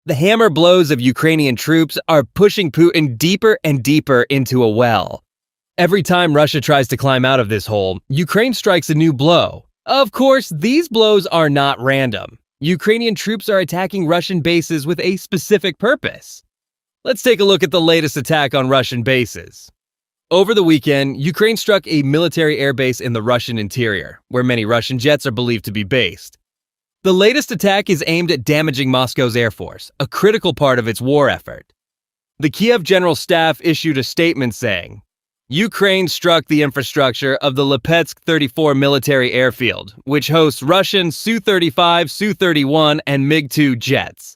The hammer blows of Ukrainian troops are pushing Putin deeper and deeper into a well. Every time Russia tries to climb out of this hole, Ukraine strikes a new blow. Of course, these blows are not random. Ukrainian troops are attacking Russian bases with a specific purpose. Let's take a look at the latest attack on Russian bases. Over the weekend, Ukraine struck a military airbase in the Russian interior, where many Russian jets are believed to be based. The latest attack is aimed at damaging Moscow's air force, a critical part of its war effort. The Kiev General Staff issued a statement saying, Ukraine struck the infrastructure of the Lipetsk 34 military airfield, which hosts Russian Su-35, Su-31, and MiG-2 jets.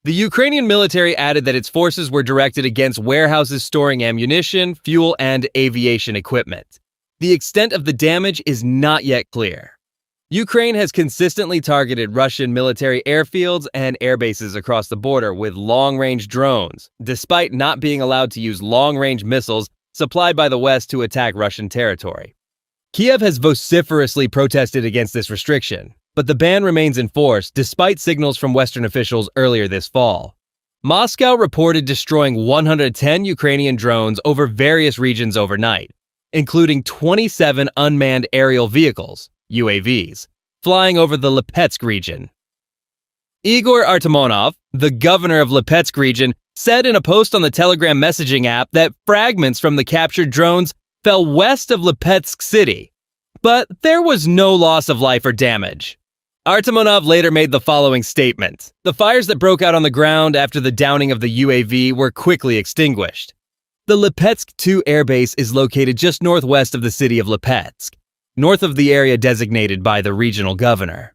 The Ukrainian military added that its forces were directed against warehouses storing ammunition, fuel, and aviation equipment. The extent of the damage is not yet clear. Ukraine has consistently targeted Russian military airfields and airbases across the border with long-range drones, despite not being allowed to use long-range missiles supplied by the West to attack Russian territory. Kiev has vociferously protested against this restriction, but the ban remains in force despite signals from Western officials earlier this fall. Moscow reported destroying 110 Ukrainian drones over various regions overnight, including 27 unmanned aerial vehicles, UAVs, flying over the Lipetsk region. Igor Artemonov, the governor of Lipetsk region, said in a post on the Telegram messaging app that fragments from the captured drones fell west of Lipetsk city, but there was no loss of life or damage. Artemonov later made the following statement. The fires that broke out on the ground after the downing of the UAV were quickly extinguished. The Lipetsk 2 airbase is located just northwest of the city of Lipetsk, north of the area designated by the regional governor.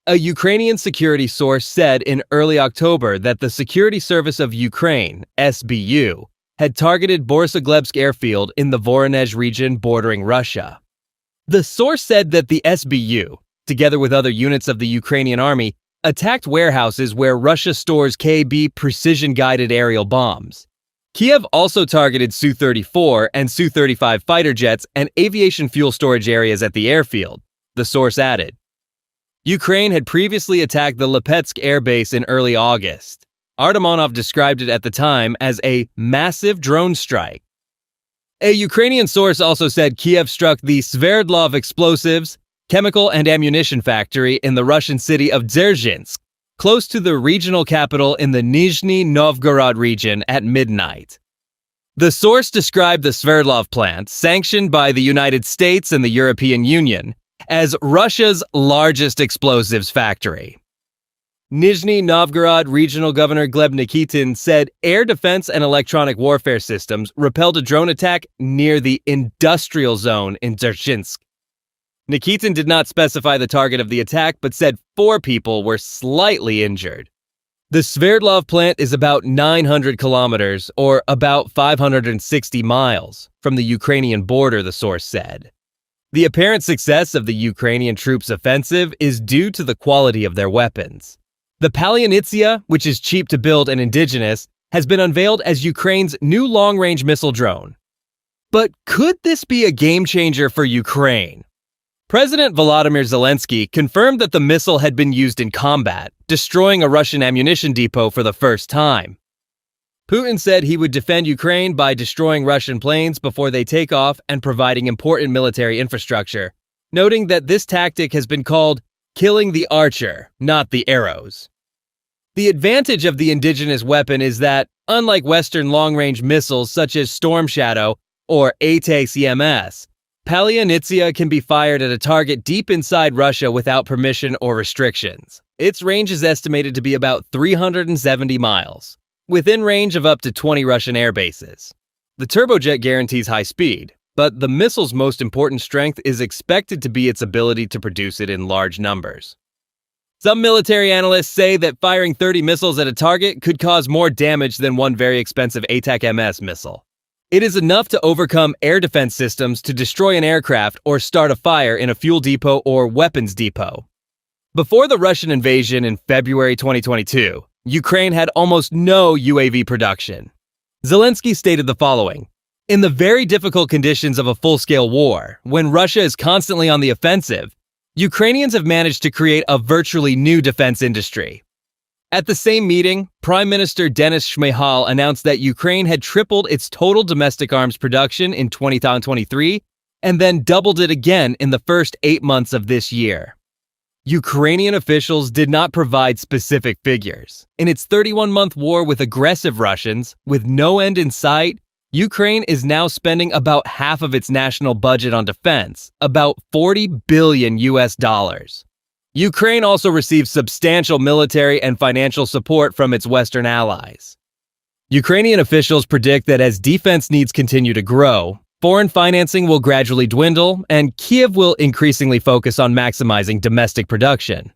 A Ukrainian security source said in early October that the Security Service of Ukraine, SBU, had targeted Borisoglebsk airfield in the Voronezh region bordering Russia. The source said that the SBU, together with other units of the Ukrainian army, attacked warehouses where Russia stores KB precision-guided aerial bombs. Kiev also targeted Su-34 and Su-35 fighter jets and aviation fuel storage areas at the airfield, the source added. Ukraine had previously attacked the Lipetsk airbase in early August. Artemonov described it at the time as a massive drone strike. A Ukrainian source also said Kiev struck the Sverdlov explosives, chemical and ammunition factory in the Russian city of Dzerzhinsk, close to the regional capital in the Nizhny Novgorod region at midnight. The source described the Sverdlov plant, sanctioned by the United States and the European Union, as Russia's largest explosives factory. Nizhny Novgorod Regional Governor Gleb Nikitin said air defense and electronic warfare systems repelled a drone attack near the industrial zone in Dzerzhinsk. Nikitin did not specify the target of the attack, but said 4 people were slightly injured. The Sverdlov plant is about 900 kilometers, or about 560 miles, from the Ukrainian border, the source said. The apparent success of the Ukrainian troops' offensive is due to the quality of their weapons. The Ponia, which is cheap to build and indigenous, has been unveiled as Ukraine's new long-range missile drone. But could this be a game-changer for Ukraine? President Volodymyr Zelensky confirmed that the missile had been used in combat, destroying a Russian ammunition depot for the first time. Putin said he would defend Ukraine by destroying Russian planes before they take off and providing important military infrastructure, noting that this tactic has been called killing the archer, not the arrows. The advantage of the indigenous weapon is that, unlike Western long-range missiles such as Storm Shadow or ATACMS, Ponia can be fired at a target deep inside Russia without permission or restrictions. Its range is estimated to be about 370 miles, within range of up to 20 Russian air bases. The turbojet guarantees high speed, but the missile's most important strength is expected to be its ability to produce it in large numbers. Some military analysts say that firing 30 missiles at a target could cause more damage than one very expensive ATACMS missile. It is enough to overcome air defense systems to destroy an aircraft or start a fire in a fuel depot or weapons depot. Before the Russian invasion in February 2022, Ukraine had almost no UAV production. Zelensky stated the following: "In the very difficult conditions of a full-scale war, when Russia is constantly on the offensive, Ukrainians have managed to create a virtually new defense industry." At the same meeting, Prime Minister Denis Shmyhal announced that Ukraine had tripled its total domestic arms production in 2023 and then doubled it again in the first 8 months of this year. Ukrainian officials did not provide specific figures. In its 31-month war with aggressive Russians, with no end in sight, Ukraine is now spending about half of its national budget on defense, about $40 billion. Ukraine also receives substantial military and financial support from its Western allies. Ukrainian officials predict that as defense needs continue to grow, foreign financing will gradually dwindle, and Kiev will increasingly focus on maximizing domestic production.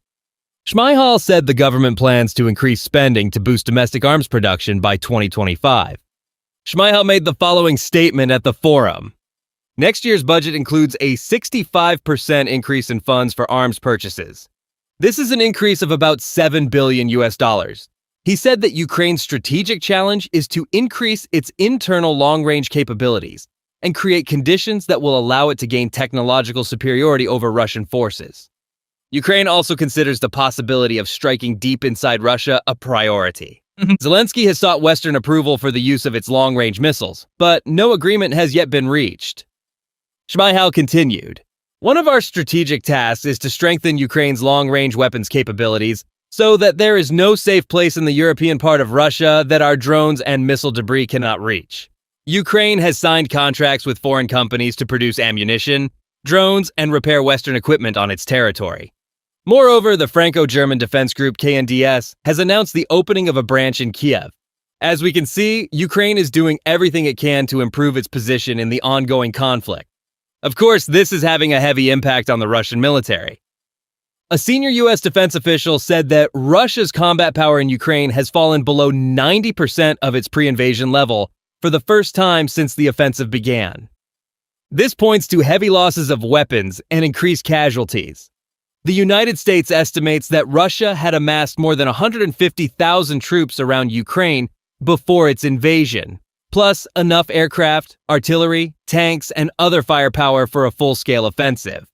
Shmyhal said the government plans to increase spending to boost domestic arms production by 2025. Shmyhal made the following statement at the forum. Next year's budget includes a 65% increase in funds for arms purchases. This is an increase of about $7 billion. He said that Ukraine's strategic challenge is to increase its internal long-range capabilities and create conditions that will allow it to gain technological superiority over Russian forces. Ukraine also considers the possibility of striking deep inside Russia a priority. Zelensky has sought Western approval for the use of its long-range missiles, but no agreement has yet been reached. Shmyhal continued, "One of our strategic tasks is to strengthen Ukraine's long-range weapons capabilities so that there is no safe place in the European part of Russia that our drones and missile debris cannot reach. Ukraine has signed contracts with foreign companies to produce ammunition, drones, and repair Western equipment on its territory. Moreover, the Franco-German defense group KNDS has announced the opening of a branch in Kiev. As we can see, Ukraine is doing everything it can to improve its position in the ongoing conflict. Of course, this is having a heavy impact on the Russian military." A senior U.S. defense official said that Russia's combat power in Ukraine has fallen below 90% of its pre-invasion level for the first time since the offensive began. This points to heavy losses of weapons and increased casualties. The United States estimates that Russia had amassed more than 150,000 troops around Ukraine before its invasion, plus enough aircraft, artillery, tanks, and other firepower for a full-scale offensive.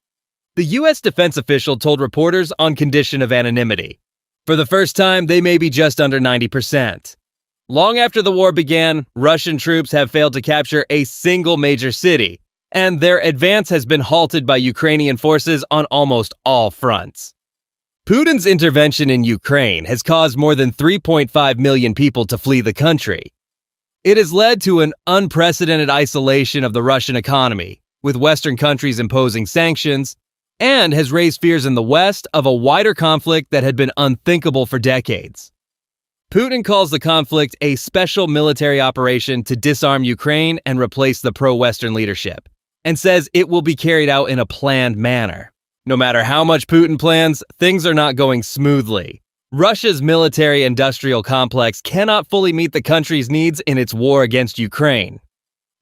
The U.S. defense official told reporters on condition of anonymity. For the first time, they may be just under 90%. Long after the war began, Russian troops have failed to capture a single major city, and their advance has been halted by Ukrainian forces on almost all fronts. Putin's intervention in Ukraine has caused more than 3.5 million people to flee the country. It has led to an unprecedented isolation of the Russian economy, with Western countries imposing sanctions, and has raised fears in the West of a wider conflict that had been unthinkable for decades. Putin calls the conflict a special military operation to disarm Ukraine and replace the pro-Western leadership, and says it will be carried out in a planned manner. No matter how much Putin plans, things are not going smoothly. Russia's military-industrial complex cannot fully meet the country's needs in its war against Ukraine.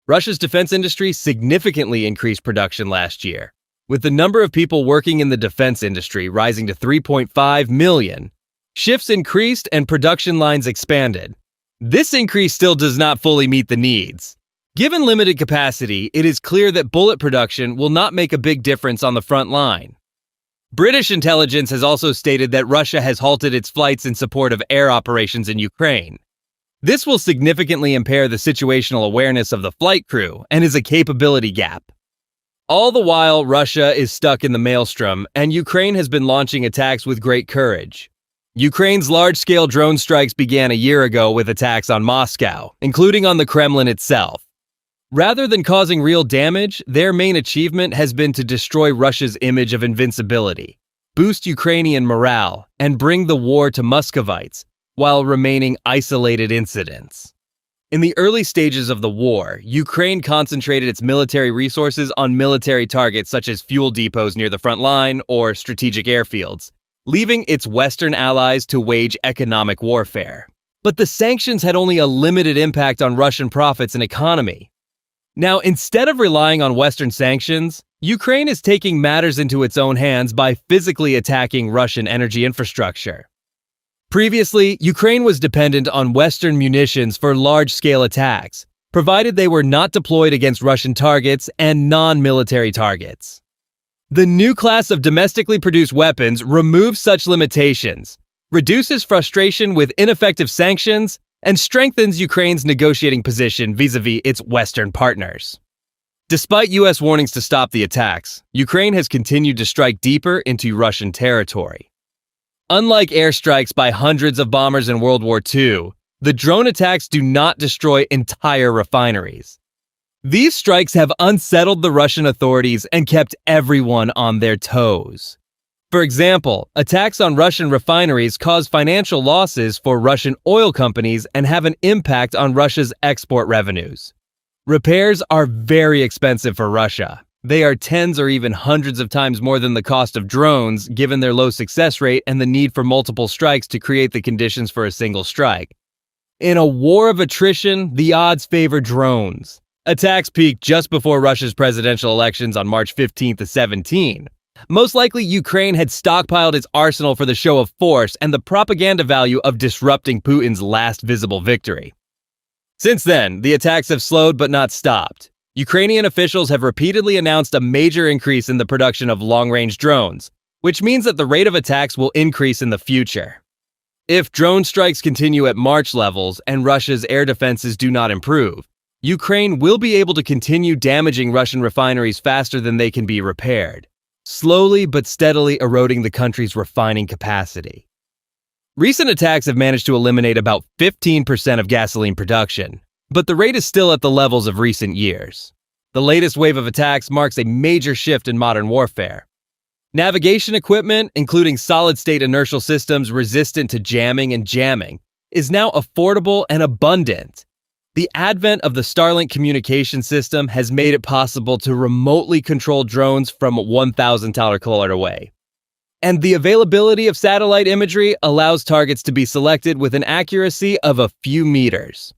Russia's defense industry significantly increased production last year, with the number of people working in the defense industry rising to 3.5 million. Shifts increased and production lines expanded. This increase still does not fully meet the needs. Given limited capacity, it is clear that bullet production will not make a big difference on the front line. British intelligence has also stated that Russia has halted its flights in support of air operations in Ukraine. This will significantly impair the situational awareness of the flight crew and is a capability gap. All the while, Russia is stuck in the maelstrom, and Ukraine has been launching attacks with great courage. Ukraine's large-scale drone strikes began a year ago with attacks on Moscow, including on the Kremlin itself. Rather than causing real damage, their main achievement has been to destroy Russia's image of invincibility, boost Ukrainian morale, and bring the war to Muscovites, while remaining isolated incidents. In the early stages of the war, Ukraine concentrated its military resources on military targets such as fuel depots near the front line or strategic airfields, leaving its Western allies to wage economic warfare. But the sanctions had only a limited impact on Russian profits and economy. Now, instead of relying on Western sanctions, Ukraine is taking matters into its own hands by physically attacking Russian energy infrastructure. Previously, Ukraine was dependent on Western munitions for large-scale attacks, provided they were not deployed against Russian targets and non-military targets. The new class of domestically produced weapons removes such limitations, reduces frustration with ineffective sanctions, and strengthens Ukraine's negotiating position vis-à-vis its Western partners. Despite U.S. warnings to stop the attacks, Ukraine has continued to strike deeper into Russian territory. Unlike airstrikes by hundreds of bombers in World War II, the drone attacks do not destroy entire refineries. These strikes have unsettled the Russian authorities and kept everyone on their toes. For example, attacks on Russian refineries cause financial losses for Russian oil companies and have an impact on Russia's export revenues. Repairs are very expensive for Russia. They are tens or even hundreds of times more than the cost of drones, given their low success rate and the need for multiple strikes to create the conditions for a single strike. In a war of attrition, the odds favor drones. Attacks peaked just before Russia's presidential elections on March 15 to 17. Most likely, Ukraine had stockpiled its arsenal for the show of force and the propaganda value of disrupting Putin's last visible victory. Since then, the attacks have slowed but not stopped. Ukrainian officials have repeatedly announced a major increase in the production of long-range drones, which means that the rate of attacks will increase in the future. If drone strikes continue at March levels and Russia's air defenses do not improve, Ukraine will be able to continue damaging Russian refineries faster than they can be repaired, slowly but steadily eroding the country's refining capacity. Recent attacks have managed to eliminate about 15% of gasoline production, but the rate is still at the levels of recent years. The latest wave of attacks marks a major shift in modern warfare. Navigation equipment, including solid-state inertial systems resistant to jamming and jamming, is now affordable and abundant. The advent of the Starlink communication system has made it possible to remotely control drones from 1,000 km away. And the availability of satellite imagery allows targets to be selected with an accuracy of a few meters.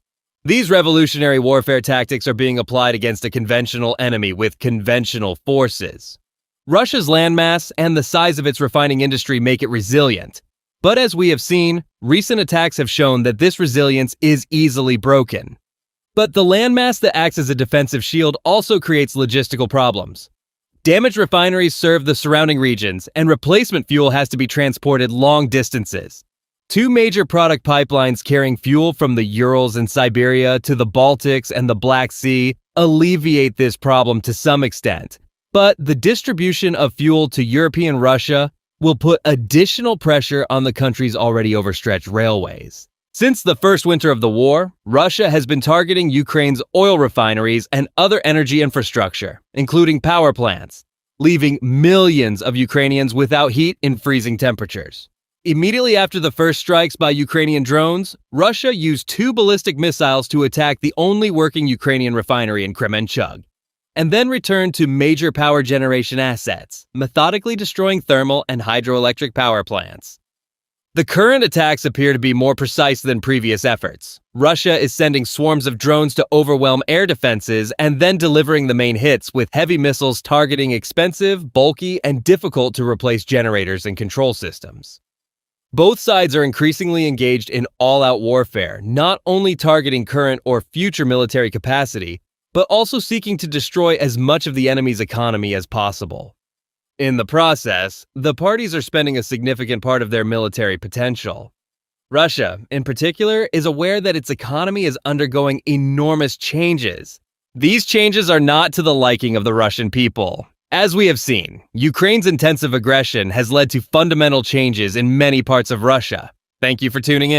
These revolutionary warfare tactics are being applied against a conventional enemy with conventional forces. Russia's landmass and the size of its refining industry make it resilient. But as we have seen, recent attacks have shown that this resilience is easily broken. But the landmass that acts as a defensive shield also creates logistical problems. Damaged refineries serve the surrounding regions, and replacement fuel has to be transported long distances. Two major product pipelines carrying fuel from the Urals and Siberia to the Baltics and the Black Sea alleviate this problem to some extent. But the distribution of fuel to European Russia will put additional pressure on the country's already overstretched railways. Since the first winter of the war, Russia has been targeting Ukraine's oil refineries and other energy infrastructure, including power plants, leaving millions of Ukrainians without heat in freezing temperatures. Immediately after the first strikes by Ukrainian drones, Russia used 2 ballistic missiles to attack the only working Ukrainian refinery in Kremenchug, and then returned to major power generation assets, methodically destroying thermal and hydroelectric power plants. The current attacks appear to be more precise than previous efforts. Russia is sending swarms of drones to overwhelm air defenses and then delivering the main hits with heavy missiles targeting expensive, bulky, and difficult to replace generators and control systems. Both sides are increasingly engaged in all-out warfare, not only targeting current or future military capacity, but also seeking to destroy as much of the enemy's economy as possible. In the process, the parties are spending a significant part of their military potential. Russia, in particular, is aware that its economy is undergoing enormous changes. These changes are not to the liking of the Russian people. As we have seen, Ukraine's intensive aggression has led to fundamental changes in many parts of Russia. Thank you for tuning in.